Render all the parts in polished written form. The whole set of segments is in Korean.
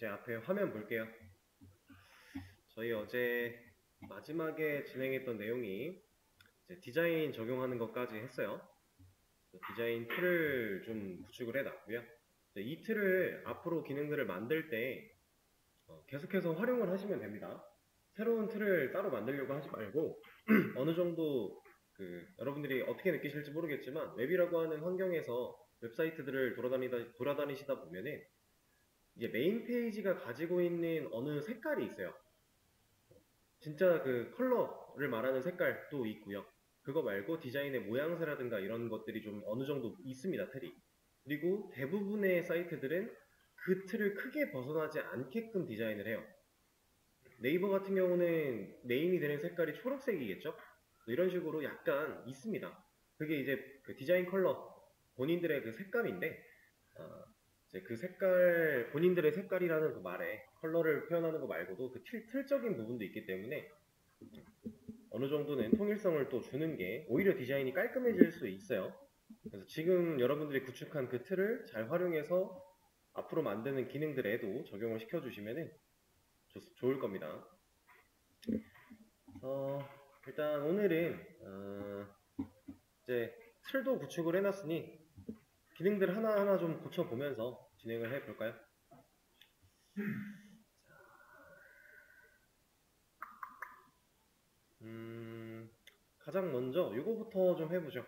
제 앞에 화면 볼게요. 저희 어제 마지막에 진행했던 내용이 이제 디자인 적용하는 것까지 했어요. 디자인 틀을 좀 구축을 해놨고요. 이 틀을 앞으로 기능들을 만들 때 계속해서 활용을 하시면 됩니다. 새로운 틀을 따로 만들려고 하지 말고 어느 정도 여러분들이 어떻게 느끼실지 모르겠지만 웹이라고 하는 환경에서 웹사이트들을 돌아다니시다 보면은 이제 메인 페이지가 가지고 있는 어느 색깔이 있어요. 진짜 그 컬러를 말하는 색깔도 있고요. 그거 말고 디자인의 모양새라든가 이런 것들이 좀 어느 정도 있습니다, 틀이. 그리고 대부분의 사이트들은 그 틀을 크게 벗어나지 않게끔 디자인을 해요. 네이버 같은 경우는 네임이 되는 색깔이 초록색이겠죠? 이런 식으로 약간 있습니다. 그게 이제 그 디자인 컬러, 본인들의 그 색감인데, 이제 그 색깔, 본인들의 색깔이라는 그 말에 컬러를 표현하는 거 말고도 그 틀적인 부분도 있기 때문에 어느 정도는 통일성을 또 주는 게 오히려 디자인이 깔끔해질 수 있어요. 그래서 지금 여러분들이 구축한 그 틀을 잘 활용해서 앞으로 만드는 기능들에도 적용을 시켜주시면 좋을 겁니다. 일단 오늘은 이제 틀도 구축을 해놨으니 기능들 하나하나 좀 고쳐보면서 진행을 해볼까요? 가장 먼저 이거부터 좀 해보죠.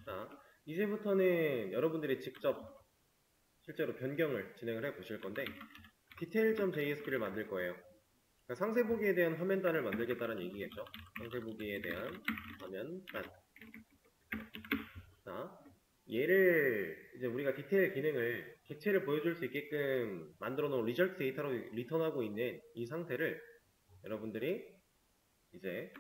자, 이제부터는 여러분들이 직접 실제로 변경을 진행을 해 보실 건데 detail.jsp를 만들 거예요. 그러니까 상세보기에 대한 화면단을 만들겠다는 얘기겠죠. 상세보기에 대한 화면단. 자, 얘를 이제 우리가 디테일 기능을 객체를 보여줄 수 있게끔 만들어 놓은 리절트 데이터로 리턴하고 있는 이 상태를 여러분들이 이제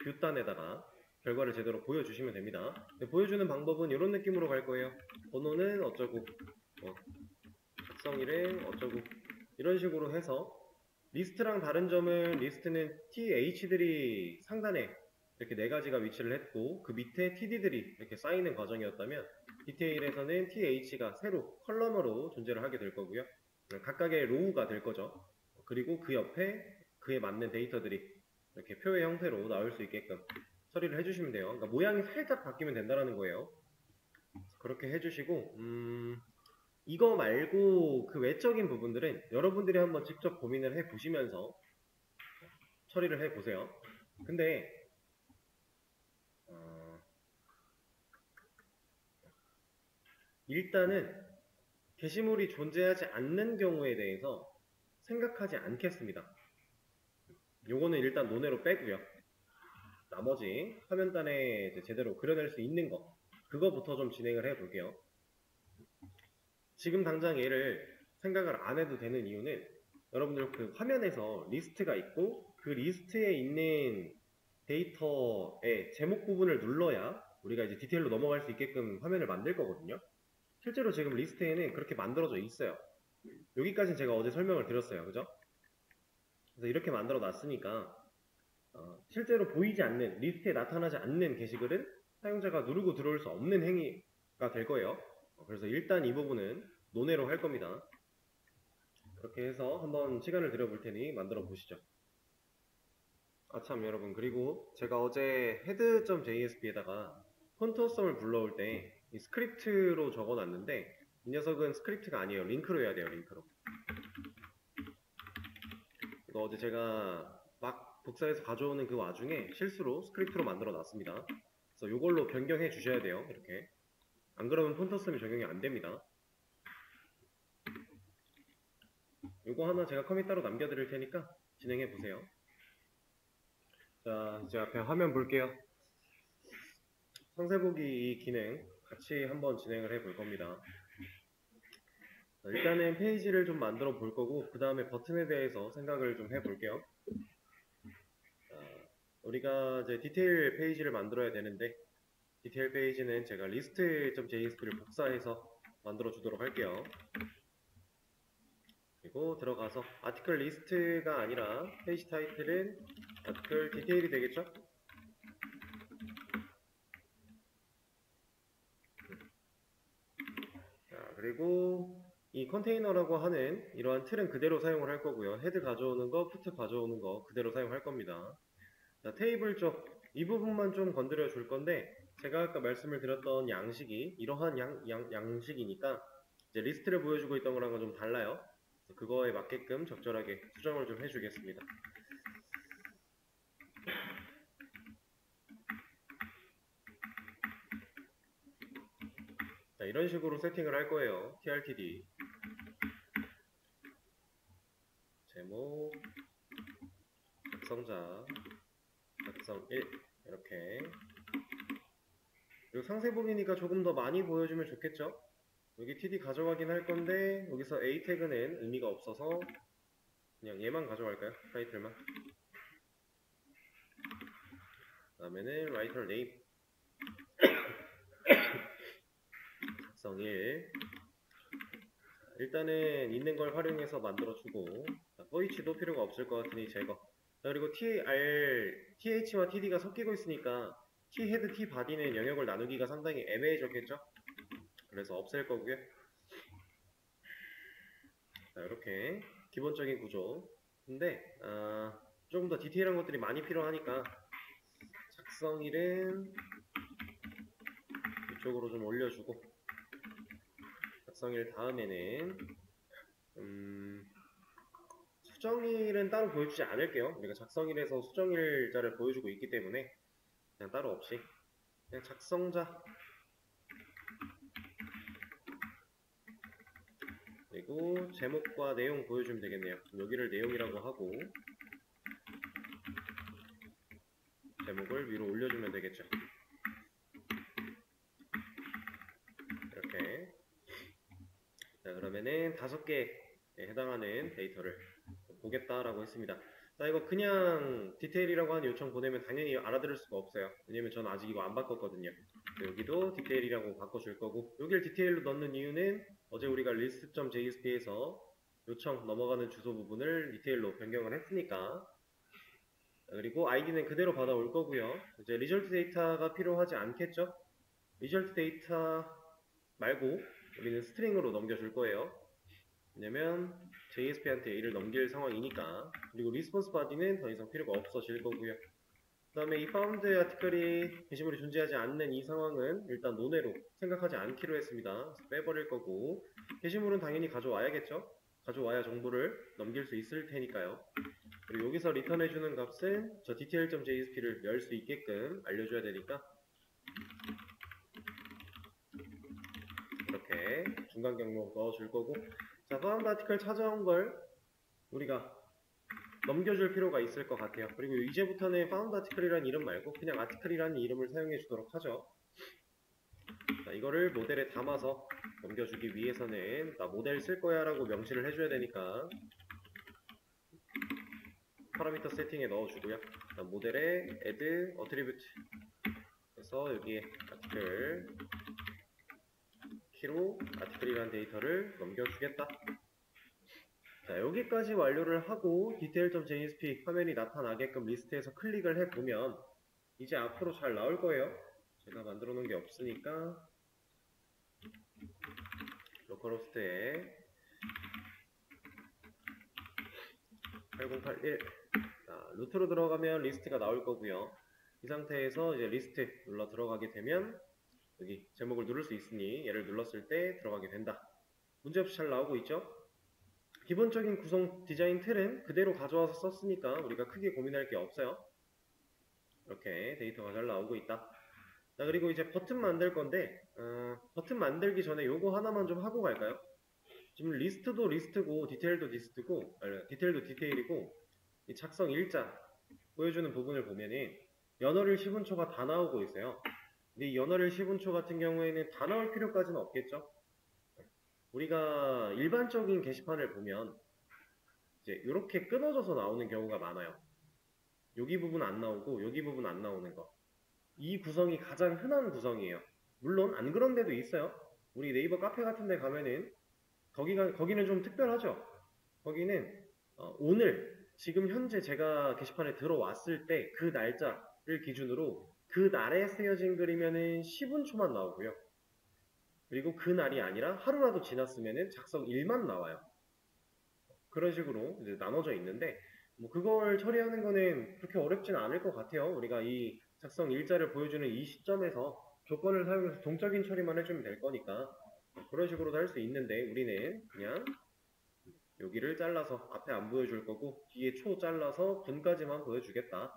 뷰단에다가 결과를 제대로 보여주시면 됩니다. 보여주는 방법은 이런 느낌으로 갈 거예요. 번호는 어쩌고, 작성 이름 어쩌고, 이런 식으로 해서 리스트랑 다른 점은 리스트는 TH들이 상단에 이렇게 네 가지가 위치를 했고 그 밑에 TD들이 이렇게 쌓이는 과정이었다면 디테일에서는 TH가 새로 컬럼으로 존재를 하게 될 거고요. 각각의 로우가 될 거죠. 그리고 그 옆에 그에 맞는 데이터들이 이렇게 표의 형태로 나올 수 있게끔 처리를 해주시면 돼요. 그러니까 모양이 살짝 바뀌면 된다는 거예요. 그렇게 해주시고 이거 말고 그 외적인 부분들은 여러분들이 한번 직접 고민을 해보시면서 처리를 해보세요. 근데 일단은 게시물이 존재하지 않는 경우에 대해서 생각하지 않겠습니다. 요거는 일단 논외로 빼고요. 나머지 화면단에 이제 제대로 그려낼 수 있는 거 그거부터 좀 진행을 해볼게요. 지금 당장 얘를 생각을 안 해도 되는 이유는 여러분들 그 화면에서 리스트가 있고 그 리스트에 있는 데이터의 제목 부분을 눌러야 우리가 이제 디테일로 넘어갈 수 있게끔 화면을 만들 거거든요. 실제로 지금 리스트에는 그렇게 만들어져 있어요. 여기까지는 제가 어제 설명을 드렸어요. 그죠? 그래서 이렇게 만들어 놨으니까 실제로 보이지 않는, 리스트에 나타나지 않는 게시글은 사용자가 누르고 들어올 수 없는 행위가 될 거예요. 그래서 일단 이 부분은 논외로 할 겁니다. 그렇게 해서 한번 시간을 들여볼 테니 만들어 보시죠. 참 여러분, 그리고 제가 어제 head.jsp에다가 폰트썸을 불러올 때 이 스크립트로 적어놨는데 이 녀석은 스크립트가 아니에요. 링크로 해야 돼요. 링크로. 이거 어제 제가 막 복사해서 가져오는 그 와중에 실수로 스크립트로 만들어 놨습니다. 그래서 이걸로 변경해 주셔야 돼요. 이렇게. 안 그러면 폰트썸이 적용이 안 됩니다. 이거 하나 제가 커밋 따로 남겨드릴 테니까 진행해 보세요. 자, 이제 앞에 화면 볼게요. 상세보기 이 기능 같이 한번 진행을 해 볼 겁니다. 일단은 페이지를 좀 만들어 볼 거고 그 다음에 버튼에 대해서 생각을 좀 해 볼게요. 우리가 이제 디테일 페이지를 만들어야 되는데 디테일 페이지는 제가 list.jsp를 복사해서 만들어 주도록 할게요. 그리고 들어가서 아티클 리스트가 아니라 페이지 타이틀은 아티클 디테일이 되겠죠? 그리고 이 컨테이너라고 하는 이러한 틀은 그대로 사용을 할 거고요. 헤드 가져오는 거, 푸트 가져오는 거 그대로 사용할 겁니다. 자, 테이블 쪽 이 부분만 좀 건드려 줄 건데 제가 아까 말씀을 드렸던 양식이 이러한 양식이니까 이제 리스트를 보여주고 있던 거랑은 좀 달라요. 그래서 그거에 맞게끔 적절하게 수정을 좀 해주겠습니다. 자, 이런 식으로 세팅을 할 거예요. TRTD 제목 작성자 작성 1 이렇게. 그리고 상세 보기니까 조금 더 많이 보여주면 좋겠죠? 여기 TD 가져가긴 할 건데 여기서 A 태그는 의미가 없어서 그냥 얘만 가져갈까요? 타이틀만. 그 다음에는 writer name 작성 1. 일단은 있는 걸 활용해서 만들어주고 for 필요가 없을 것 같으니 제거. 그리고 TH와 TD가 섞이고 있으니까Thead, Tbody는 영역을 나누기가 상당히 애매해졌겠죠? 그래서 없앨 거고요. 자, 이렇게 기본적인 구조. 근데 조금 더 디테일한 것들이 많이 필요하니까 작성일은 이쪽으로 좀 올려주고 작성일 다음에는 수정일은 따로 보여주지 않을게요. 우리가 작성일에서 수정일자를 보여주고 있기 때문에 그냥 따로 없이 그냥 작성자 그리고 제목과 내용 보여주면 되겠네요. 여기를 내용이라고 하고 제목을 위로 올려주면 되겠죠. 이렇게. 자, 그러면은 5개에 해당하는 데이터를 보겠다라고 했습니다. 자, 이거 그냥 디테일이라고 하는 요청 보내면 당연히 알아들을 수가 없어요. 왜냐면 저는 아직 이거 안 바꿨거든요. 여기도 디테일이라고 바꿔줄 거고, 여기를 디테일로 넣는 이유는 어제 우리가 list.jsp에서 요청 넘어가는 주소 부분을 디테일로 변경을 했으니까. 그리고 아이디는 그대로 받아올 거고요. 이제 리절트 데이터가 필요하지 않겠죠? 리절트 데이터 말고 우리는 스트링으로 넘겨줄 거예요. 왜냐면 JSP한테 A를 넘길 상황이니까. 그리고 리스폰스 바디는 더 이상 필요가 없어질 거고요. 그 다음에 이 파운드 아티클이 게시물이 존재하지 않는 이 상황은 일단 논외로 생각하지 않기로 했습니다. 그래서 빼버릴 거고, 게시물은 당연히 가져와야겠죠? 가져와야 정보를 넘길 수 있을 테니까요. 그리고 여기서 리턴해주는 값은 저 detail.jsp를 열 수 있게끔 알려줘야 되니까 이렇게 중간 경로 넣어줄 거고, 자, 파운드 아티클 찾아온 걸 우리가 넘겨줄 필요가 있을 것 같아요. 그리고 이제부터는 found article이라는 이름 말고 그냥 article이라는 이름을 사용해 주도록 하죠. 자, 이거를 모델에 담아서 넘겨주기 위해서는 나 모델 쓸 거야 라고 명시를 해줘야 되니까 파라미터 세팅에 넣어주고요. 모델에 add attribute 그래서 여기에 article 키로 article이라는 데이터를 넘겨주겠다. 자, 여기까지 완료를 하고 detail.jsp 화면이 나타나게끔 리스트에서 클릭을 해보면 이제 앞으로 잘 나올 거예요. 제가 만들어 놓은 게 없으니까 로컬호스트에 8081 자, 루트로 들어가면 리스트가 나올 거고요. 이 상태에서 이제 리스트 눌러 들어가게 되면 여기 제목을 누를 수 있으니 얘를 눌렀을 때 들어가게 된다. 문제없이 잘 나오고 있죠? 기본적인 구성 디자인 틀은 그대로 가져와서 썼으니까 우리가 크게 고민할 게 없어요. 이렇게 데이터가 잘 나오고 있다. 자, 그리고 이제 버튼 만들 건데 버튼 만들기 전에 요거 하나만 좀 하고 갈까요? 지금 리스트도 리스트고 디테일도 리스트고 디테일도 디테일이고 이 작성 일자 보여주는 부분을 보면은 연어를 10운초가 다 나오고 있어요. 근데 이 연어를 10운초 같은 경우에는 다 나올 필요까지는 없겠죠? 우리가 일반적인 게시판을 보면 이제 이렇게 끊어져서 나오는 경우가 많아요. 여기 부분 안 나오고 여기 부분 안 나오는 거. 이 구성이 가장 흔한 구성이에요. 물론 안 그런 데도 있어요. 우리 네이버 카페 같은 데 가면은 거기는 좀 특별하죠. 거기는 오늘 지금 현재 제가 게시판에 들어왔을 때 그 날짜를 기준으로 그 날에 쓰여진 글이면은 10분 초만 나오고요. 그리고 그 날이 아니라 하루라도 지났으면은 작성 1만 나와요. 그런 식으로 이제 나눠져 있는데 뭐 그걸 처리하는 거는 그렇게 어렵진 않을 것 같아요. 우리가 이 작성 일자를 보여주는 이 시점에서 조건을 사용해서 동적인 처리만 해주면 될 거니까 그런 식으로도 할 수 있는데 우리는 그냥 여기를 잘라서 앞에 안 보여줄 거고 뒤에 초 잘라서 분까지만 보여주겠다.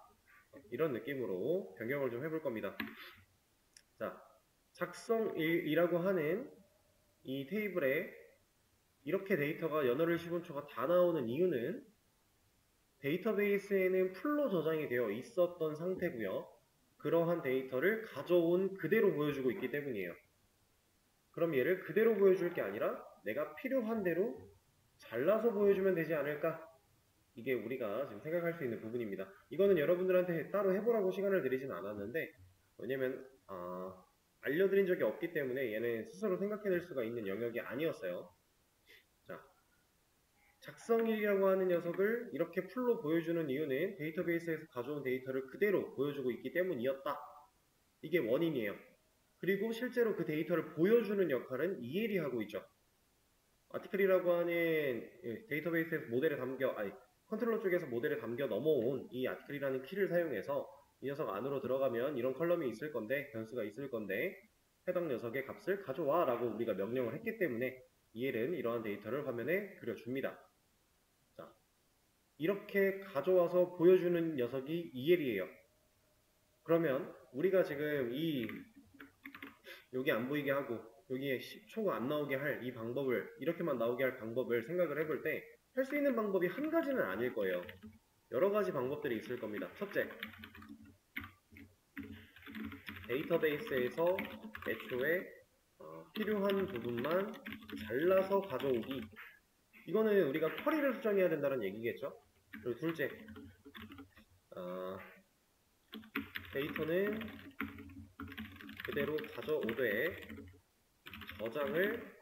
이런 느낌으로 변경을 좀 해볼 겁니다. 자, 작성 1이라고 하는 이 테이블에 이렇게 데이터가 연어를 10원초가 다 나오는 이유는 데이터베이스에는 풀로 저장이 되어 있었던 상태고요. 그러한 데이터를 가져온 그대로 보여주고 있기 때문이에요. 그럼 얘를 그대로 보여줄 게 아니라 내가 필요한 대로 잘라서 보여주면 되지 않을까? 이게 우리가 지금 생각할 수 있는 부분입니다. 이거는 여러분들한테 따로 해보라고 시간을 드리진 않았는데 왜냐면 알려드린 적이 없기 때문에 얘는 스스로 생각해낼 수가 있는 영역이 아니었어요. 자, 작성일이라고 하는 녀석을 이렇게 풀로 보여주는 이유는 데이터베이스에서 가져온 데이터를 그대로 보여주고 있기 때문이었다. 이게 원인이에요. 그리고 실제로 그 데이터를 보여주는 역할은 EL이 하고 있죠. 아티클이라고 하는 데이터베이스에서 모델에 컨트롤러 쪽에서 모델에 담겨 넘어온 이 아티클이라는 키를 사용해서 이 녀석 안으로 들어가면 이런 컬럼이 있을 건데, 변수가 있을 건데 해당 녀석의 값을 가져와 라고 우리가 명령을 했기 때문에 EL은 이러한 데이터를 화면에 그려줍니다. 자, 이렇게 가져와서 보여주는 녀석이 EL이에요. 그러면 우리가 지금 여기 안 보이게 하고 여기에 10초가 안 나오게 할 이 방법을 이렇게만 나오게 할 방법을 생각을 해볼 때 할 수 있는 방법이 한 가지는 아닐 거예요. 여러 가지 방법들이 있을 겁니다. 첫째, 데이터베이스에서 애초에 필요한 부분만 잘라서 가져오기. 이거는 우리가 쿼리를 수정해야 된다는 얘기겠죠. 그리고 둘째, 데이터는 그대로 가져오되 저장을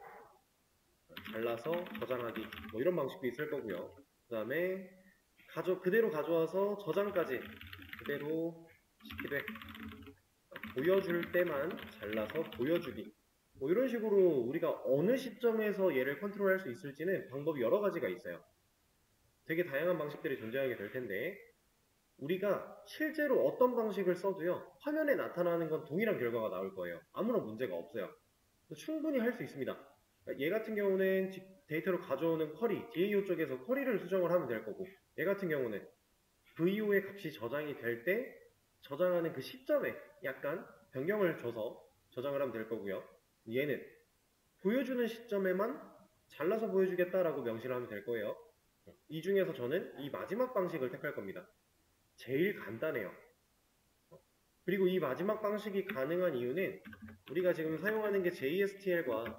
잘라서 저장하기 뭐 이런 방식도 있을 거고요. 그 다음에 그대로 가져와서 저장까지 그대로 시키되 보여줄 때만 잘라서 보여주기 뭐 이런 식으로 우리가 어느 시점에서 얘를 컨트롤할 수 있을지는 방법이 여러 가지가 있어요. 되게 다양한 방식들이 존재하게 될 텐데 우리가 실제로 어떤 방식을 써도요 화면에 나타나는 건 동일한 결과가 나올 거예요. 아무런 문제가 없어요. 충분히 할 수 있습니다. 얘 같은 경우는 데이터를 가져오는 쿼리, DAO 쪽에서 쿼리를 수정을 하면 될 거고 얘 같은 경우는 VO의 값이 저장이 될 때 저장하는 그 시점에 약간 변경을 줘서 저장을 하면 될 거고요. 얘는 보여주는 시점에만 잘라서 보여주겠다라고 명시를 하면 될 거예요. 이 중에서 저는 이 마지막 방식을 택할 겁니다. 제일 간단해요. 그리고 이 마지막 방식이 가능한 이유는 우리가 지금 사용하는 게 JSTL과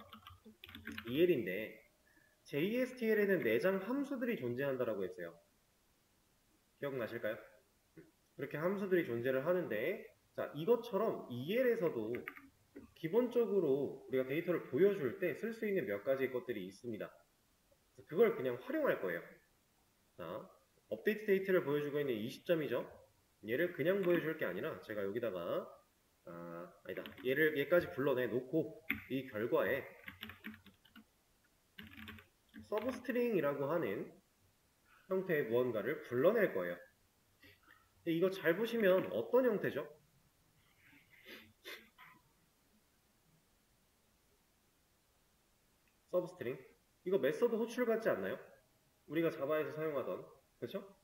EL인데 JSTL에는 내장 함수들이 존재한다라고 했어요. 기억나실까요? 그렇게 함수들이 존재를 하는데 자 이것처럼 EL에서도 기본적으로 우리가 데이터를 보여줄 때 쓸 수 있는 몇 가지 것들이 있습니다. 그걸 그냥 활용할 거예요. 자, 업데이트 데이터를 보여주고 있는 이 시점이죠. 얘를 그냥 보여줄 게 아니라 제가 여기다가 얘까지 불러내 놓고 이 결과에 서브스트링이라고 하는 형태의 무언가를 불러낼 거예요. 이거 잘 보시면 어떤 형태죠? 서브스트링. 이거 메서드 호출 같지 않나요? 우리가 자바에서 사용하던, 그렇죠?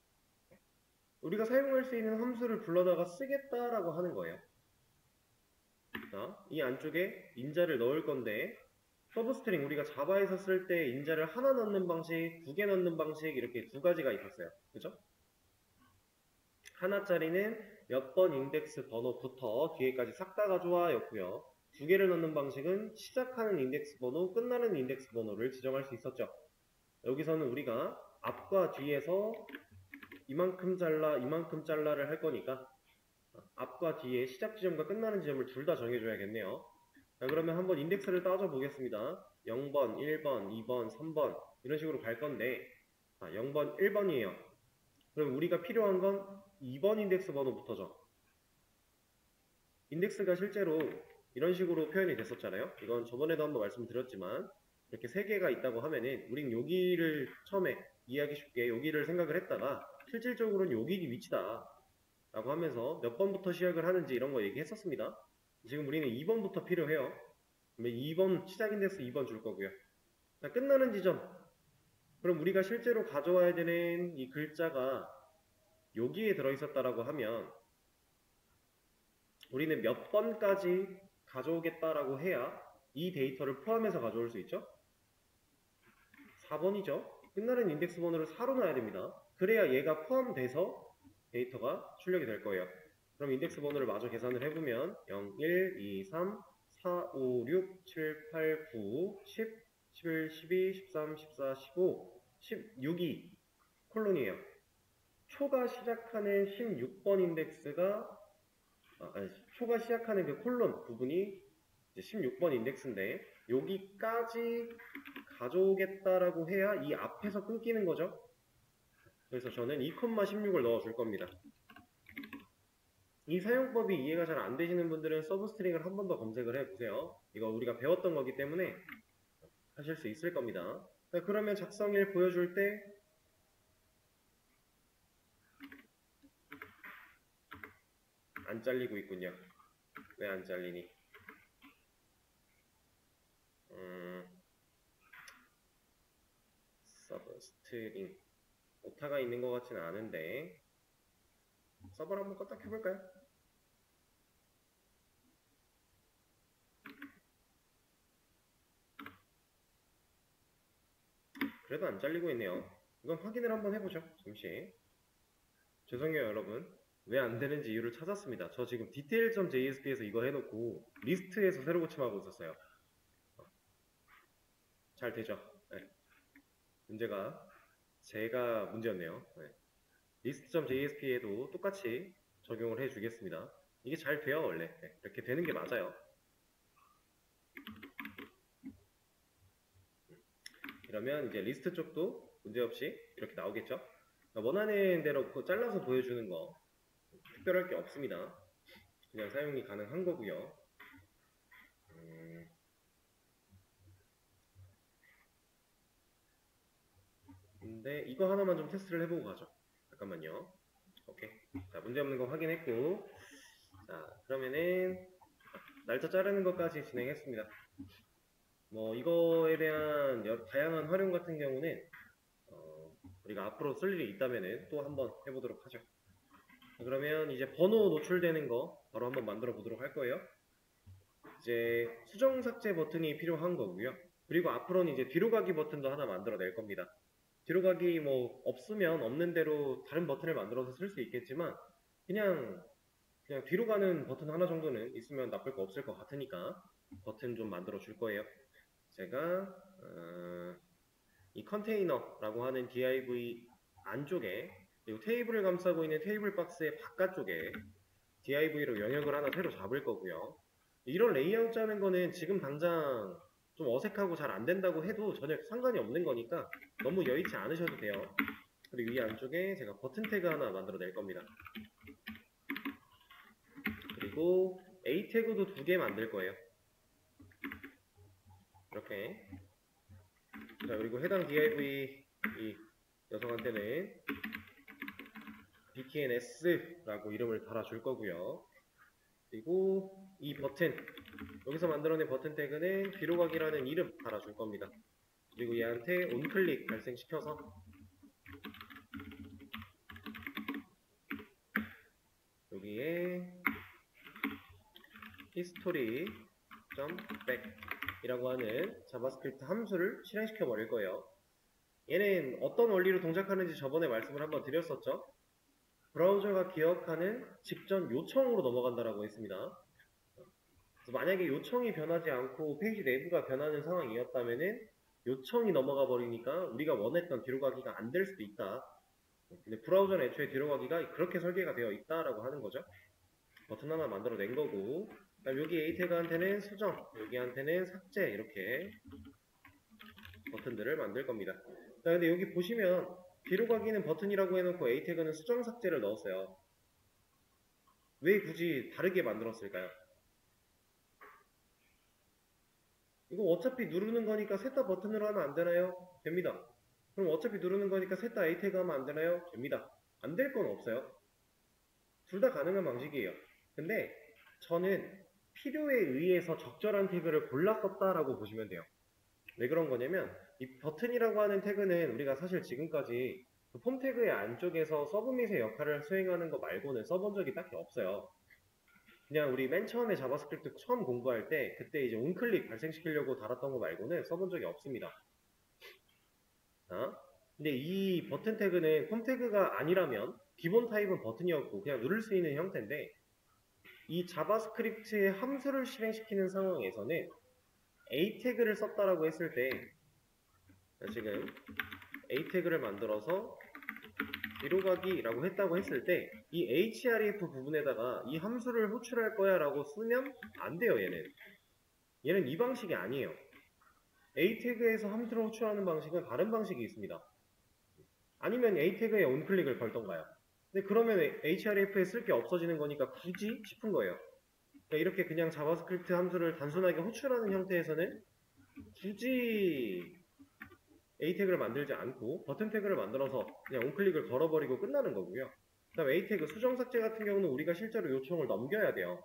우리가 사용할 수 있는 함수를 불러다가 쓰겠다라고 하는 거예요. 자, 이 안쪽에 인자를 넣을 건데 서브스트링 우리가 자바에서 쓸 때 인자를 하나 넣는 방식, 두 개 넣는 방식 이렇게 두 가지가 있었어요. 그죠? 하나짜리는 몇 번 인덱스 번호부터 뒤에까지 싹 다 가져와 였고요. 두 개를 넣는 방식은 시작하는 인덱스 번호, 끝나는 인덱스 번호를 지정할 수 있었죠. 여기서는 우리가 앞과 뒤에서 이만큼 잘라를 할 거니까 앞과 뒤에 시작 지점과 끝나는 지점을 둘 다 정해줘야겠네요. 자, 그러면 한번 인덱스를 따져보겠습니다. 0번, 1번, 2번, 3번 이런 식으로 갈 건데 0번, 1번이에요. 그럼 우리가 필요한 건 2번 인덱스 번호부터죠. 인덱스가 실제로 이런 식으로 표현이 됐었잖아요. 이건 저번에도 한번 말씀드렸지만 이렇게 세 개가 있다고 하면은 우린 여기를 처음에 이해하기 쉽게 여기를 생각을 했다가 실질적으로는 여기 위치다 라고 하면서 몇 번부터 시작을 하는지 이런 거 얘기했었습니다. 지금 우리는 2번부터 필요해요. 그러면 2번 시작 인덱스 2번 줄 거고요. 자, 끝나는 지점. 그럼 우리가 실제로 가져와야 되는 이 글자가 여기에 들어있었다라고 하면 우리는 몇 번까지 가져오겠다라고 해야 이 데이터를 포함해서 가져올 수 있죠? 4번이죠. 끝나는 인덱스 번호를 4로 놔야 됩니다. 그래야 얘가 포함돼서 데이터가 출력이 될 거예요. 그럼 인덱스 번호를 마저 계산을 해보면 0, 1, 2, 3, 4, 5, 6, 7, 8, 9, 10, 11, 12, 13, 14, 15, 16이 콜론이에요. 초가 시작하는 16번 인덱스가 초가 시작하는 그 콜론 부분이 이제 16번 인덱스인데 여기까지 가져오겠다라고 해야 이 앞에서 끊기는 거죠. 그래서 저는 2,16을 넣어줄 겁니다. 이 사용법이 이해가 잘 안 되시는 분들은 서브스트링을 한 번 더 검색을 해보세요. 이거 우리가 배웠던 거기 때문에 하실 수 있을 겁니다. 그러면 작성일 보여줄 때 안 잘리고 있군요. 왜 안 잘리니? 서브스트링 오타가 있는 것 같지는 않은데 서버를 한번 껐다 켜볼까요? 그래도 안 잘리고 있네요. 이건 확인을 한번 해보죠. 잠시. 죄송해요 여러분. 왜 안 되는지 이유를 찾았습니다. 저 지금 detail.jsp에서 이거 해놓고 리스트에서 새로 고침하고 있었어요. 잘 되죠? 네. 문제가 제가 문제였네요. 네. list.jsp에도 똑같이 적용을 해주겠습니다. 이게 잘 돼요 원래. 네. 이렇게 되는 게 맞아요. 이러면 이제 리스트 쪽도 문제없이 이렇게 나오겠죠? 원하는 대로 잘라서 보여주는 거 특별할 게 없습니다. 그냥 사용이 가능한 거고요. 근데 이거 하나만 좀 테스트를 해보고 가죠. 잠깐만요. 오케이. 자, 문제없는 거 확인했고, 자, 그러면은 날짜 자르는 것까지 진행했습니다. 뭐 이거에 대한 다양한 활용 같은 경우는 우리가 앞으로 쓸 일이 있다면은 또 한번 해보도록 하죠. 그러면 이제 번호 노출되는 거 바로 한번 만들어 보도록 할 거예요. 이제 수정 삭제 버튼이 필요한 거고요. 그리고 앞으로는 이제 뒤로 가기 버튼도 하나 만들어 낼 겁니다. 뒤로 가기 뭐 없으면 없는 대로 다른 버튼을 만들어서 쓸 수 있겠지만 그냥 뒤로 가는 버튼 하나 정도는 있으면 나쁠 거 없을 것 같으니까 버튼 좀 만들어 줄 거예요. 제가 이 컨테이너라고 하는 div 안쪽에 그리고 테이블을 감싸고 있는 테이블 박스의 바깥쪽에 div로 영역을 하나 새로 잡을 거고요. 이런 레이아웃 짜는 거는 지금 당장 좀 어색하고 잘 안 된다고 해도 전혀 상관이 없는 거니까 너무 여의치 않으셔도 돼요. 그리고 이 안쪽에 제가 버튼 태그 하나 만들어 낼 겁니다. 그리고 A 태그도 2개 만들 거예요. 이렇게. 자, 그리고 해당 div 이 녀석한테는 btns라고 이름을 달아줄 거고요. 그리고 이 버튼, 여기서 만들어낸 버튼 태그는 뒤로 가기라는 이름 달아줄 겁니다. 그리고 얘한테 온클릭 발생시켜서 여기에 history.back 이라고 하는 자바스크립트 함수를 실행시켜 버릴 거예요. 얘는 어떤 원리로 동작하는지 저번에 말씀을 한번 드렸었죠. 브라우저가 기억하는 직전 요청으로 넘어간다라고 했습니다. 그래서 만약에 요청이 변하지 않고 페이지 내부가 변하는 상황이었다면은 요청이 넘어가 버리니까 우리가 원했던 뒤로 가기가 안 될 수도 있다. 근데 브라우저는 애초에 뒤로 가기가 그렇게 설계가 되어 있다라고 하는 거죠. 버튼 하나 만들어 낸 거고, 여기 A 태그한테는 수정, 여기한테는 삭제 이렇게 버튼들을 만들 겁니다. 자, 근데 여기 보시면 뒤로 가기는 버튼이라고 해놓고 A 태그는 수정 삭제를 넣었어요. 왜 굳이 다르게 만들었을까요? 이거 어차피 누르는 거니까 셋 다 버튼으로 하면 안 되나요? 됩니다. 그럼 어차피 누르는 거니까 셋 다 A 태그 하면 안 되나요? 됩니다. 안 될 건 없어요. 둘 다 가능한 방식이에요. 근데 저는 필요에 의해서 적절한 태그를 골랐었다라고 보시면 돼요. 왜 그런 거냐면 이 버튼이라고 하는 태그는 우리가 사실 지금까지 그 폼 태그의 안쪽에서 서브밋의 역할을 수행하는 거 말고는 써본 적이 딱히 없어요. 그냥 우리 맨 처음에 자바스크립트 처음 공부할 때 그때 이제 온클릭 발생시키려고 달았던 거 말고는 써본 적이 없습니다. 근데 이 버튼 태그는 폼 태그가 아니라면 기본 타입은 버튼이었고 그냥 누를 수 있는 형태인데 이 자바스크립트의 함수를 실행시키는 상황에서는 A 태그를 썼다라고 했을 때 지금 A 태그를 만들어서 뒤로 가기라고 했다고 했을 때 이 href 부분에다가 이 함수를 호출할 거야 라고 쓰면 안 돼요. 얘는 이 방식이 아니에요. A 태그에서 함수를 호출하는 방식은 다른 방식이 있습니다. 아니면 A 태그에 온클릭을 걸던가요. 근데 그러면 href에 쓸 게 없어지는 거니까 굳이 싶은 거예요. 그러니까 이렇게 그냥 자바스크립트 함수를 단순하게 호출하는 형태에서는 굳이 A 태그를 만들지 않고 버튼 태그를 만들어서 그냥 온클릭을 걸어버리고 끝나는 거고요. 그 다음 A 태그 수정 삭제 같은 경우는 우리가 실제로 요청을 넘겨야 돼요.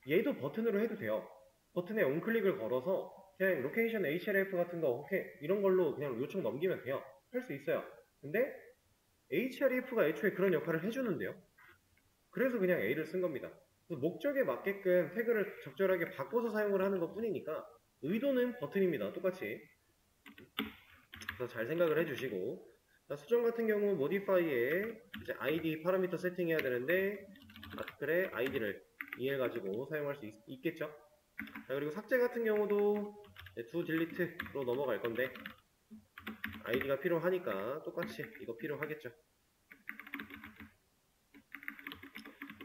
얘도 버튼으로 해도 돼요. 버튼에 온클릭을 걸어서 그냥 로케이션 href 같은 거 오케이 이런 걸로 그냥 요청 넘기면 돼요. 할 수 있어요. 근데 href가 애초에 그런 역할을 해주는데요. 그래서 그냥 A를 쓴 겁니다. 목적에 맞게끔 태그를 적절하게 바꿔서 사용을 하는 것 뿐이니까 의도는 버튼입니다. 똑같이. 그래서 잘 생각을 해주시고 수정 같은 경우 modify에 이제 id 파라미터 세팅해야 되는데 아티클의 id를 이해해가지고 사용할 수 있겠죠. 그리고 삭제 같은 경우도 to delete로 넘어갈 건데 id가 필요하니까 똑같이 이거 필요하겠죠.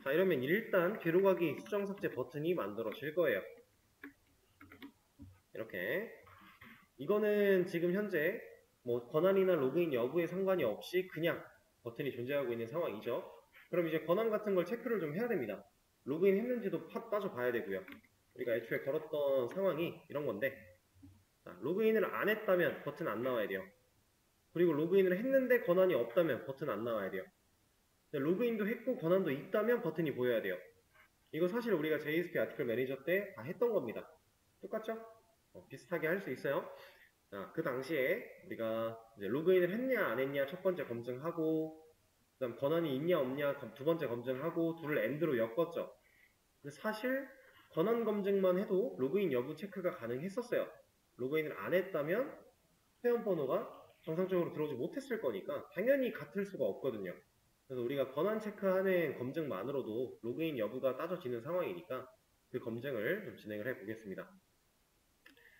자, 이러면 일단 뒤로 가기 수정 삭제 버튼이 만들어질 거예요. 이렇게 이거는 지금 현재 뭐 권한이나 로그인 여부에 상관이 없이 그냥 버튼이 존재하고 있는 상황이죠. 그럼 이제 권한 같은 걸 체크를 좀 해야 됩니다. 로그인 했는지도 따져봐야 되고요. 우리가 애초에 걸었던 상황이 이런 건데 자, 로그인을 안 했다면 버튼 안 나와야 돼요. 그리고 로그인을 했는데 권한이 없다면 버튼 안 나와야 돼요. 로그인도 했고 권한도 있다면 버튼이 보여야 돼요. 이거 사실 우리가 JSP 아티클 매니저 때 다 했던 겁니다. 똑같죠? 비슷하게 할 수 있어요. 자, 그 당시에 우리가 이제 로그인을 했냐 안 했냐 첫 번째 검증하고 그 다음 권한이 있냐 없냐 두 번째 검증하고 둘을 AND로 엮었죠. 근데 사실 권한 검증만 해도 로그인 여부 체크가 가능했었어요. 로그인을 안 했다면 회원번호가 정상적으로 들어오지 못했을 거니까 당연히 같을 수가 없거든요. 그래서 우리가 권한 체크하는 검증만으로도 로그인 여부가 따져지는 상황이니까 그 검증을 좀 진행을 해 보겠습니다.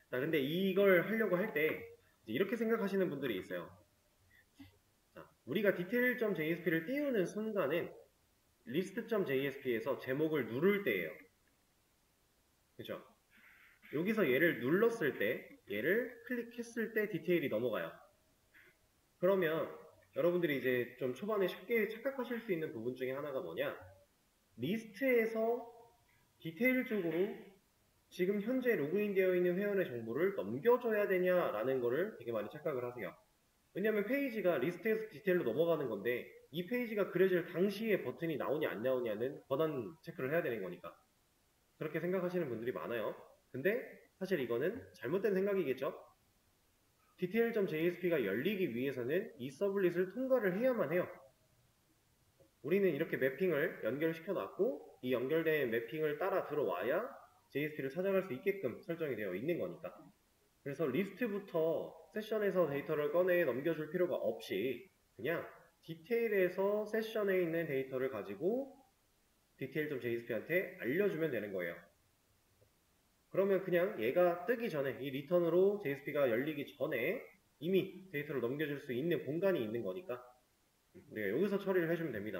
자, 근데 이걸 하려고 할 때 이렇게 생각하시는 분들이 있어요. 자, 우리가 detail.jsp를 띄우는 순간은 list.jsp에서 제목을 누를 때예요. 그죠? 여기서 얘를 눌렀을 때, 얘를 클릭했을 때 디테일이 넘어가요. 그러면 여러분들이 이제 좀 초반에 쉽게 착각하실 수 있는 부분 중에 하나가 뭐냐? 리스트에서 디테일 쪽으로 지금 현재 로그인 되어 있는 회원의 정보를 넘겨줘야 되냐라는 거를 되게 많이 착각을 하세요. 왜냐면 페이지가 리스트에서 디테일로 넘어가는 건데 이 페이지가 그려질 당시에 버튼이 나오냐 안 나오냐는 권한 체크를 해야 되는 거니까 그렇게 생각하시는 분들이 많아요. 근데 사실 이거는 잘못된 생각이겠죠. detail.jsp가 열리기 위해서는 이 서블릿을 통과를 해야만 해요. 우리는 이렇게 매핑을 연결시켜 놨고 이 연결된 매핑을 따라 들어와야 JSP를 찾아갈 수 있게끔 설정이 되어 있는 거니까. 그래서 리스트부터 세션에서 데이터를 꺼내 넘겨줄 필요가 없이 그냥 디테일에서 세션에 있는 데이터를 가지고 detail.jsp한테 알려주면 되는 거예요. 그러면 그냥 얘가 뜨기 전에 이 리턴으로 JSP가 열리기 전에 이미 데이터를 넘겨줄 수 있는 공간이 있는 거니까 우리가 여기서 처리를 해주면 됩니다.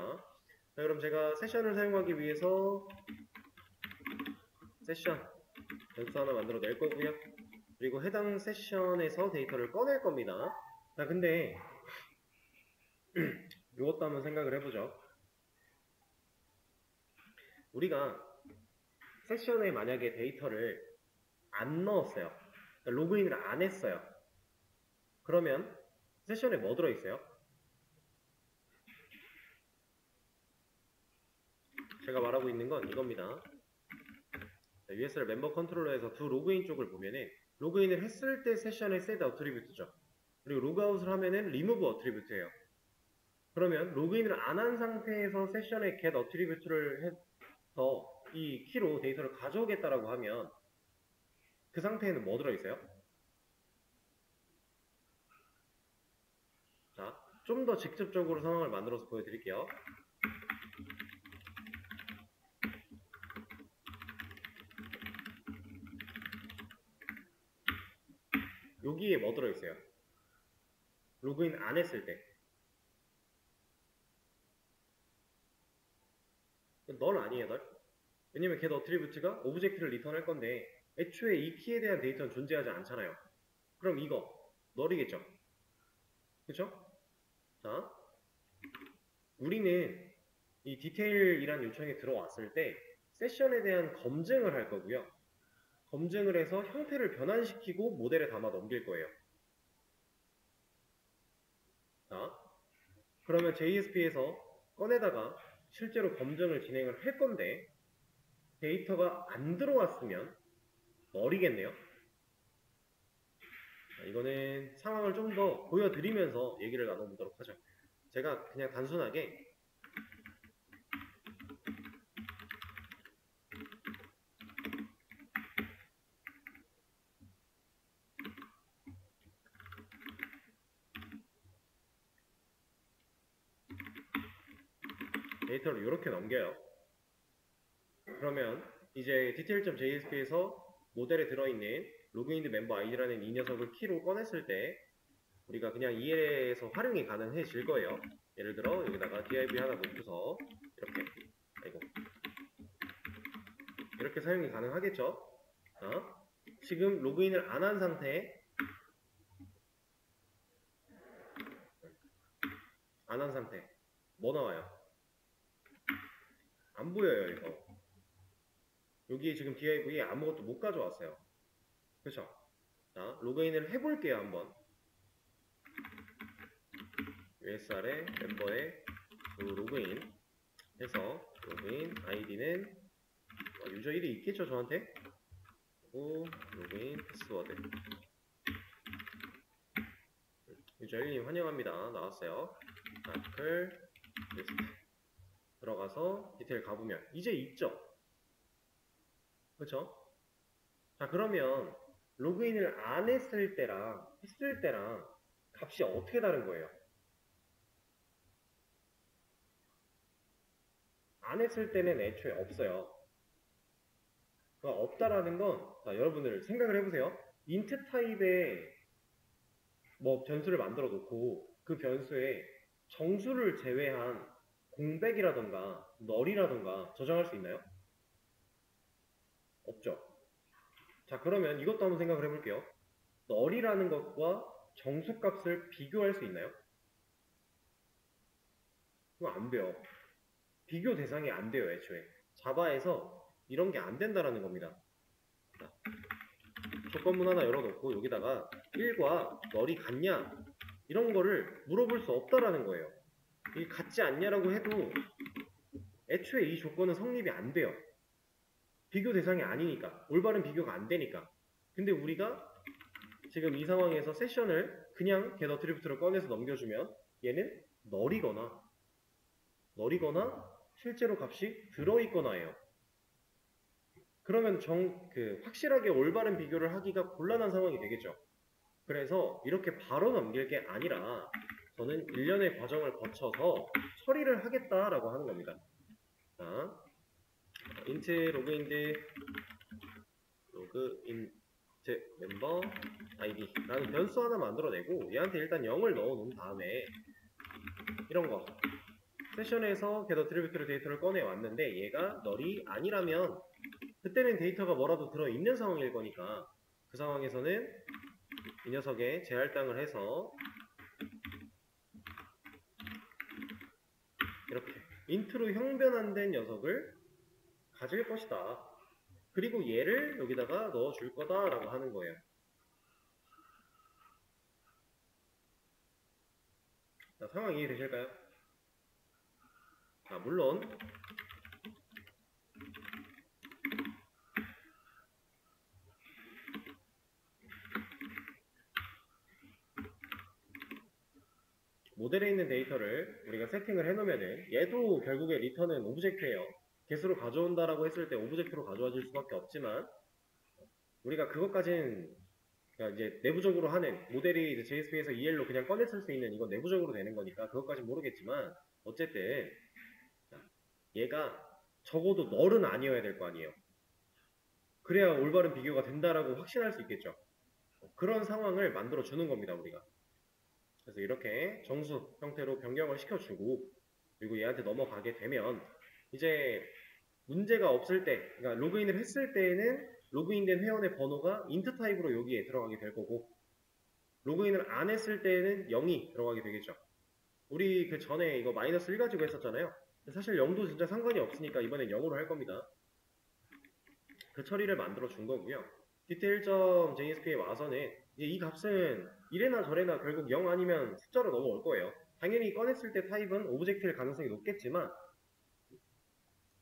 자, 그럼 제가 세션을 사용하기 위해서 세션 변수 하나 만들어 낼 거고요. 그리고 해당 세션에서 데이터를 꺼낼 겁니다. 자, 근데 이것도 한번 생각을 해보죠. 우리가 세션에 만약에 데이터를 안 넣었어요. 그러니까 로그인을 안 했어요. 그러면 세션에 뭐 들어있어요? 제가 말하고 있는 건 이겁니다. USR 멤버 컨트롤러에서 두 로그인 쪽을 보면은 로그인을 했을 때 세션의 set 어트리뷰트죠. 그리고 로그아웃을 하면은 remove 어트리뷰트예요. 그러면 로그인을 안 한 상태에서 세션의 get 어트리뷰트를 해서 이 키로 데이터를 가져오겠다라고 하면 그 상태에는 뭐 들어있어요? 자, 좀 더 직접적으로 상황을 만들어서 보여드릴게요. 여기에 뭐 들어있어요? 로그인 안 했을 때. 널 아니에요, 널? 왜냐면 get 어트리뷰트가 오브젝트를 리턴할 건데 애초에 이 키에 대한 데이터는 존재하지 않잖아요. 그럼 이거 널이겠죠? 그쵸? 자, 우리는 이 디테일이란 요청이 들어왔을 때 세션에 대한 검증을 할 거고요. 검증을 해서 형태를 변환시키고 모델에 담아 넘길 거예요. 자, 그러면 JSP에서 꺼내다가 실제로 검증을 진행을 할 건데 데이터가 안 들어왔으면 널이겠네요. 자, 이거는 상황을 좀 더 보여드리면서 얘기를 나눠보도록 하죠. 제가 그냥 단순하게 데이터를 이렇게 넘겨요. 그러면 이제 detail.jsp에서 모델에 들어있는 로그인드 멤버 아이디라는 이 녀석을 키로 꺼냈을 때 우리가 그냥 EL에서 활용이 가능해질 거예요. 예를 들어 여기다가 div 하나 놓고서 이렇게 사용이 가능하겠죠. 지금 로그인을 안 한 상태에 뭐 나와요? 안 보여요 이거. 여기 지금 div에 아무것도 못 가져왔어요. 그쵸? 자, 로그인을 해볼게요 한번. USR의 멤버에 로그인 해서 로그인 아이디는 유저 1이 있겠죠 저한테? 그리고 로그인 패스워드 유저 1님 환영합니다. 나왔어요. 아클 리스트 들어가서 디테일 가보면 이제 있죠? 그쵸? 자, 그러면 로그인을 안 했을 때랑 했을 때랑 값이 어떻게 다른 거예요? 안 했을 때는 애초에 없어요. 그러니까 없다라는 건, 자, 여러분들 생각을 해보세요. 인트 타입의 뭐 변수를 만들어 놓고 그 변수에 정수를 제외한 공백이라던가 널이라던가 저장할 수 있나요? 없죠. 자, 그러면 이것도 한번 생각을 해볼게요. 널이라는 것과 정수값을 비교할 수 있나요? 그거 안 돼요. 비교 대상이 안 돼요, 애초에. 자바에서 이런 게 안 된다라는 겁니다. 자, 조건문 하나 열어놓고 여기다가 1과 널이 같냐? 이런 거를 물어볼 수 없다라는 거예요. 이게 같지 않냐라고 해도 애초에 이 조건은 성립이 안 돼요. 비교 대상이 아니니까. 올바른 비교가 안 되니까. 근데 우리가 지금 이 상황에서 세션을 그냥 get attribute를 꺼내서 넘겨주면 얘는 널이거나 실제로 값이 들어있거나예요. 그러면 확실하게 올바른 비교를 하기가 곤란한 상황이 되겠죠. 그래서 이렇게 바로 넘길 게 아니라 저는 일련의 과정을 거쳐서 처리를 하겠다라고 하는 겁니다. 자, int 로그인드 멤버 id라는 변수 하나 만들어내고 얘한테 일단 0을 넣어놓은 다음에 이런 거 세션에서 get attribute로 데이터를 꺼내왔는데 얘가 널이 아니라면 그때는 데이터가 뭐라도 들어있는 상황일 거니까 그 상황에서는 이 녀석에 재할당을 해서 이렇게 인트로 형변환된 녀석을 가질 것이다. 그리고 얘를 여기다가 넣어줄 거다라고 하는 거예요. 자, 상황 이해되실까요? 자, 물론 모델에 있는 데이터를 우리가 세팅을 해놓으면은 얘도 결국에 리턴은 오브젝트예요. 개수로 가져온다라고 했을 때 오브젝트로 가져와질 수밖에 없지만 우리가 그것까진 그러니까 이제 내부적으로 하는 모델이 이제 JSP에서 EL로 그냥 꺼냈을 수 있는 이건 내부적으로 되는 거니까 그것까진 모르겠지만 어쨌든 얘가 적어도 널은 아니어야 될 거 아니에요. 그래야 올바른 비교가 된다라고 확신할 수 있겠죠. 그런 상황을 만들어 주는 겁니다, 우리가. 그래서 이렇게 정수 형태로 변경을 시켜주고 그리고 얘한테 넘어가게 되면 이제 문제가 없을 때, 그러니까 로그인을 했을 때에는 로그인된 회원의 번호가 인트 타입으로 여기에 들어가게 될 거고 로그인을 안 했을 때에는 0이 들어가게 되겠죠. 우리 그 전에 이거 마이너스 1 가지고 했었잖아요. 사실 0도 진짜 상관이 없으니까 이번엔 0으로 할 겁니다. 그 처리를 만들어 준 거고요. detail.jsp에 와서는 이제 이 값은 이래나 저래나 결국 0 아니면 숫자로 넘어올 거예요. 당연히 꺼냈을 때 타입은 오브젝트일 가능성이 높겠지만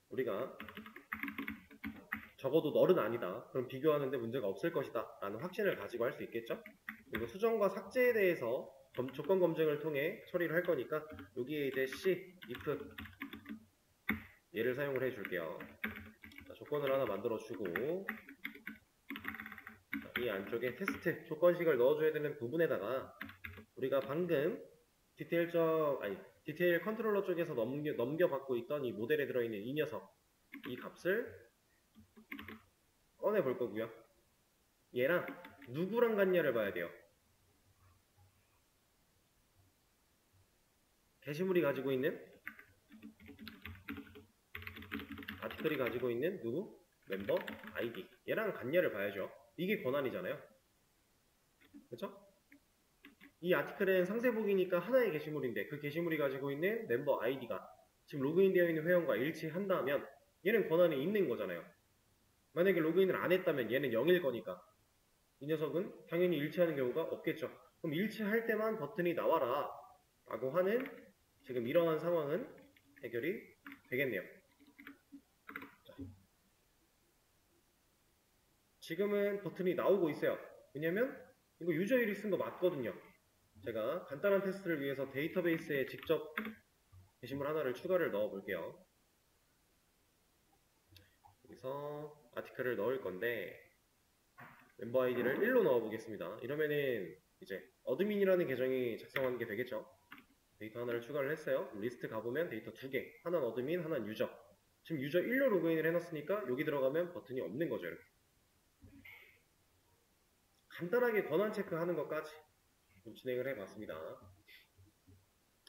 우리가 적어도 널은 아니다. 그럼 비교하는데 문제가 없을 것이다. 라는 확신을 가지고 할 수 있겠죠? 그리고 수정과 삭제에 대해서 조건 검증을 통해 처리를 할 거니까 여기에 이제 C, if 얘를 사용을 해줄게요. 자, 조건을 하나 만들어주고 이 안쪽에 테스트 조건식을 넣어줘야 되는 부분에다가 우리가 방금 디테일 컨트롤러 쪽에서 넘겨받고 있던 이 모델에 들어있는 이 녀석 이 값을 꺼내 볼 거고요. 얘랑 누구랑 같냐를 봐야 돼요. 게시물이 가지고 있는 아티클이 가지고 있는 누구? 멤버 아이디 얘랑 같냐를 봐야죠. 이게 권한이잖아요. 그쵸? 이 아티클은 상세보기니까 하나의 게시물인데 그 게시물이 가지고 있는 멤버 아이디가 지금 로그인되어 있는 회원과 일치한다면 얘는 권한이 있는 거잖아요. 만약에 로그인을 안 했다면 얘는 0일 거니까 이 녀석은 당연히 일치하는 경우가 없겠죠. 그럼 일치할 때만 버튼이 나와라 라고 하는 지금 이러한 상황은 해결이 되겠네요. 자, 지금은 버튼이 나오고 있어요. 왜냐면 이거 유저일이 쓴 거 맞거든요. 제가 간단한 테스트를 위해서 데이터베이스에 직접 게시물 하나를 추가를 넣어 볼게요. 여기서 아티클을 넣을 건데 멤버 아이디를 1로 넣어 보겠습니다. 이러면은 이제 어드민이라는 계정이 작성하는 게 되겠죠. 데이터 하나를 추가를 했어요. 리스트 가보면 데이터 2개, 하나는 어드민, 하나는 유저. 지금 유저 1로 로그인을 해놨으니까 여기 들어가면 버튼이 없는 거죠. 이렇게 간단하게 권한 체크하는 것까지 좀 진행을 해봤습니다.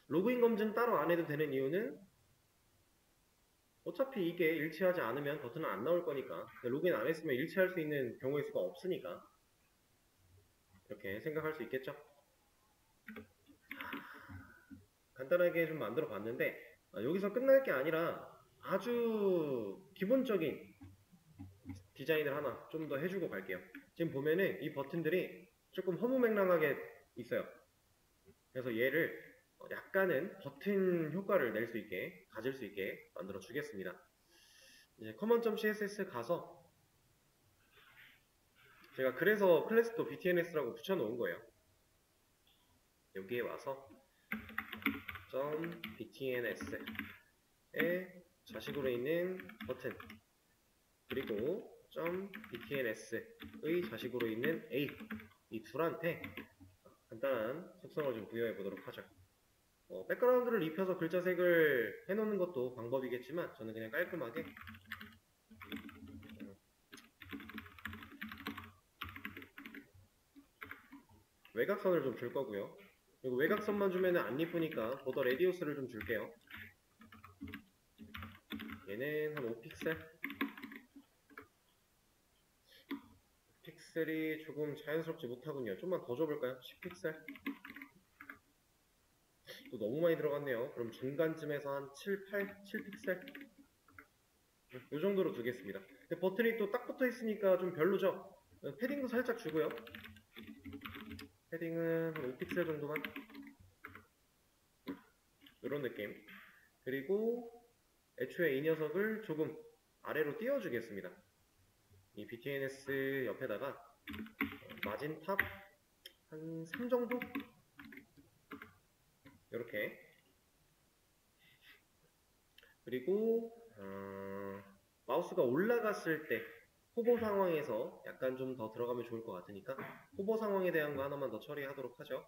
로그인 검증 따로 안 해도 되는 이유는 어차피 이게 일치하지 않으면 버튼은 안 나올 거니까 로그인 안 했으면 일치할 수 있는 경우의 수가 없으니까 이렇게 생각할 수 있겠죠. 간단하게 좀 만들어 봤는데 여기서 끝날 게 아니라 아주 기본적인 디자인을 하나 좀 더 해주고 갈게요. 지금 보면은 이 버튼들이 조금 허무맹랑하게 있어요. 그래서 얘를 약간은 버튼 효과를 낼 수 있게 가질 수 있게 만들어 주겠습니다. 이제 common.css 가서 제가 그래서 클래스도 btns라고 붙여놓은 거예요. 여기에 와서 .btns에 자식으로 있는 버튼 그리고 .btns의 자식으로 있는 a 이 둘한테 간단한 속성을 좀 부여해 보도록 하죠. 백그라운드를 입혀서 글자색을 해놓는 것도 방법이겠지만 저는 그냥 깔끔하게 외곽선을 좀 줄 거고요. 그리고 외곽선만 주면 안 이쁘니까 보더 레디우스를 좀 줄게요. 얘는 한 5픽셀. 픽셀이 조금 자연스럽지 못하군요. 좀만 더 줘볼까요? 10픽셀. 또 너무 많이 들어갔네요. 그럼 중간쯤에서 한 7픽셀. 이 정도로 두겠습니다. 근데 버튼이 또 딱 붙어 있으니까 좀 별로죠? 패딩도 살짝 주고요. 패딩은 한 5픽셀 정도만. 이런 느낌. 그리고 애초에 이 녀석을 조금 아래로 띄워주겠습니다. 이 BTNS 옆에다가 마진 탑 한 3 정도? 이렇게. 그리고 마우스가 올라갔을 때 호버 상황에서 약간 좀 더 들어가면 좋을 것 같으니까 호버 상황에 대한 거 하나만 더 처리하도록 하죠.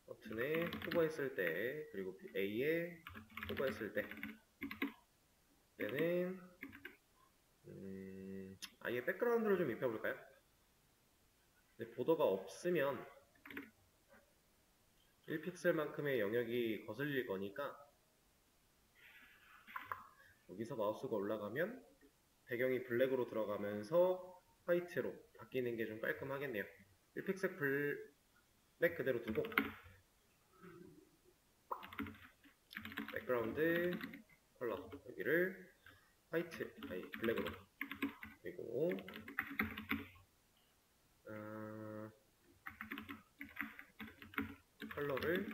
버튼에 호버했을 때, 그리고 A에 호버했을 때는 아예 백그라운드를 좀 입혀볼까요? 근데 보더가 없으면 1픽셀만큼의 영역이 거슬릴 거니까 여기서 마우스가 올라가면 배경이 블랙으로 들어가면서 화이트로 바뀌는 게 좀 깔끔하겠네요. 1픽셀 블랙 그대로 두고 백그라운드 컬러 여기를 화이트, 아니 블랙으로, 그리고 컬러를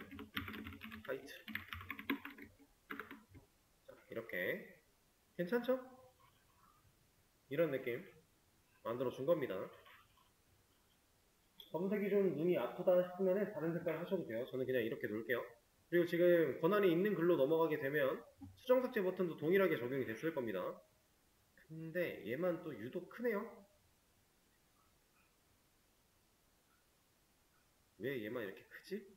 화이트. 자, 이렇게 괜찮죠? 이런 느낌 만들어 준 겁니다. 검은색이 좀 눈이 아프다 싶으면 다른 색깔 하셔도 돼요. 저는 그냥 이렇게 놓을게요. 그리고 지금 권한이 있는 글로 넘어가게 되면 수정 삭제 버튼도 동일하게 적용이 됐을 겁니다. 근데 얘만 또 유독 크네요. 왜 얘만 이렇게 크지?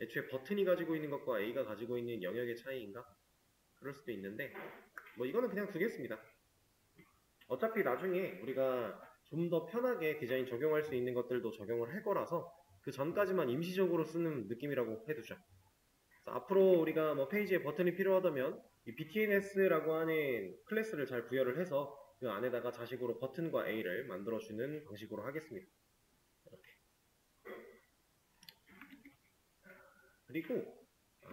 애초에 버튼이 가지고 있는 것과 A가 가지고 있는 영역의 차이인가? 그럴 수도 있는데 뭐 이거는 그냥 두겠습니다. 어차피 나중에 우리가 좀 더 편하게 디자인 적용할 수 있는 것들도 적용을 할 거라서 그 전까지만 임시적으로 쓰는 느낌이라고 해두죠. 앞으로 우리가 뭐 페이지에 버튼이 필요하다면 이 BTNS라고 하는 클래스를 잘 부여를 해서 그 안에다가 자식으로 버튼과 A를 만들어주는 방식으로 하겠습니다. 이렇게. 그리고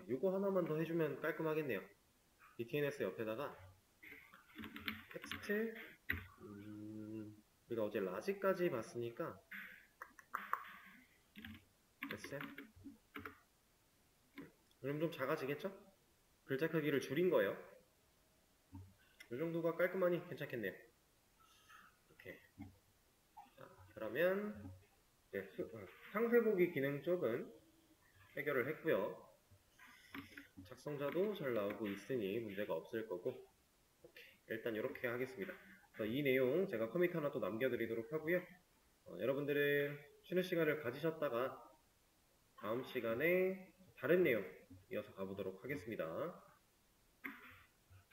이거 하나만 더 해주면 깔끔하겠네요. BTNS 옆에다가 텍스트, 우리가 어제 라지까지 봤으니까 SM, 그럼 좀 작아지겠죠? 글자 크기를 줄인 거예요. 이 정도가 깔끔하니 괜찮겠네요. 이렇게. 자, 그러면 이제 상세 보기 기능 쪽은 해결을 했고요. 작성자도 잘 나오고 있으니 문제가 없을 거고, 오케이. 일단 이렇게 하겠습니다. 이 내용 제가 커밋 하나 또 남겨드리도록 하고요. 여러분들은 쉬는 시간을 가지셨다가 다음 시간에 다른 내용 이어서 가보도록 하겠습니다.